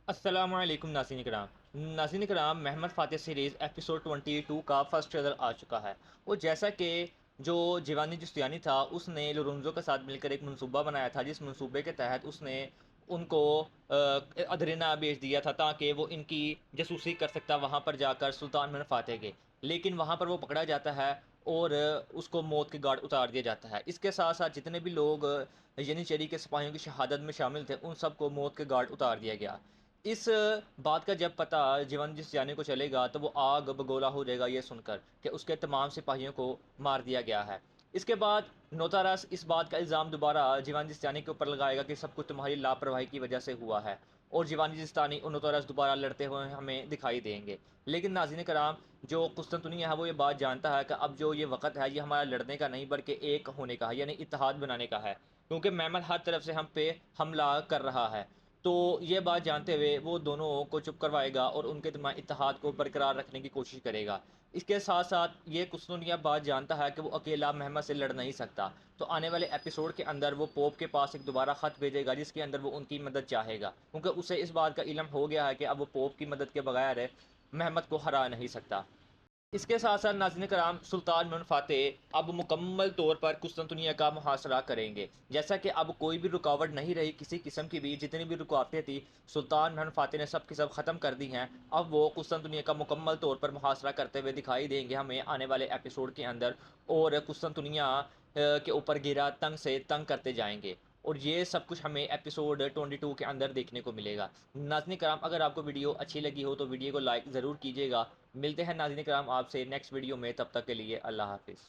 السلام علیکم ناظرین کرام محمد فاتح سیریز ایپیسوڈ 22 کا فرسٹ ٹریلر آ چکا ہے۔ اور جیسا کہ جو جیوانی جستیانی تھا اس نے لورنزو کے ساتھ مل کر ایک منصوبہ بنایا تھا، جس منصوبے کے تحت اس نے ان کو ادرینا بھیج دیا تھا تاکہ وہ ان کی جاسوسی کر سکتا وہاں پر جا کر سلطان محمد فاتح کے، لیکن وہاں پر وہ پکڑا جاتا ہے اور اس کو موت کے گھاٹ اتار دیا جاتا ہے۔ اس کے ساتھ ساتھ جتنے بھی لوگ ینیچری کے سپاہیوں کی شہادت میں شامل تھے ان سب کو موت کے گھاٹ اتار دیا گیا۔ اس بات کا جب پتہ جیون جس جانے کو چلے گا تو وہ آگ بگولا ہو جائے گا یہ سن کر کہ اس کے تمام سپاہیوں کو مار دیا گیا ہے۔ اس کے بعد نوتارس اس بات کا الزام دوبارہ جیوان جستانی کے اوپر لگائے گا کہ سب کچھ تمہاری لاپرواہی کی وجہ سے ہوا ہے، اور جیوانی جستانی اور نوتارس دوبارہ لڑتے ہوئے ہمیں دکھائی دیں گے۔ لیکن ناظرین کرام، جو قسطنطنیہ ہے وہ یہ بات جانتا ہے کہ اب جو یہ وقت ہے یہ ہمارا لڑنے کا نہیں بلکہ ایک ہونے کا ہے، یعنی اتحاد بنانے کا ہے، کیونکہ محمد ہر طرف سے ہم پہ حملہ کر رہا ہے۔ تو یہ بات جانتے ہوئے وہ دونوں کو چپ کروائے گا اور ان کے درمیان اتحاد کو برقرار رکھنے کی کوشش کرے گا۔ اس کے ساتھ ساتھ یہ قسطنطنیہ بات جانتا ہے کہ وہ اکیلا محمد سے لڑ نہیں سکتا، تو آنے والے ایپیسوڈ کے اندر وہ پوپ کے پاس ایک دوبارہ خط بھیجے گا جس کے اندر وہ ان کی مدد چاہے گا، کیونکہ اسے اس بات کا علم ہو گیا ہے کہ اب وہ پوپ کی مدد کے بغیر محمد کو ہرا نہیں سکتا۔ اس کے ساتھ ساتھ ناظرین کرام، سلطان محمد فاتح اب مکمل طور پر قسطنطنیہ کا محاصرہ کریں گے، جیسا کہ اب کوئی بھی رکاوٹ نہیں رہی کسی قسم کی بھی، جتنی بھی رکاوٹیں تھیں سلطان محمد فاتح نے سب کی سب ختم کر دی ہیں۔ اب وہ قسطنطنیہ کا مکمل طور پر محاصرہ کرتے ہوئے دکھائی دیں گے ہمیں آنے والے ایپیسوڈ کے اندر، اور قسطنطنیہ کے اوپر گرا تنگ سے تنگ کرتے جائیں گے، اور یہ سب کچھ ہمیں ایپیسوڈ 22 کے اندر دیکھنے کو ملے گا۔ ناظرین کرام، اگر آپ کو ویڈیو اچھی لگی ہو تو ویڈیو کو لائک ضرور کیجیے گا۔ ملتے ہیں ناظرین کرام آپ سے نیکسٹ ویڈیو میں، تب تک کے لیے اللہ حافظ۔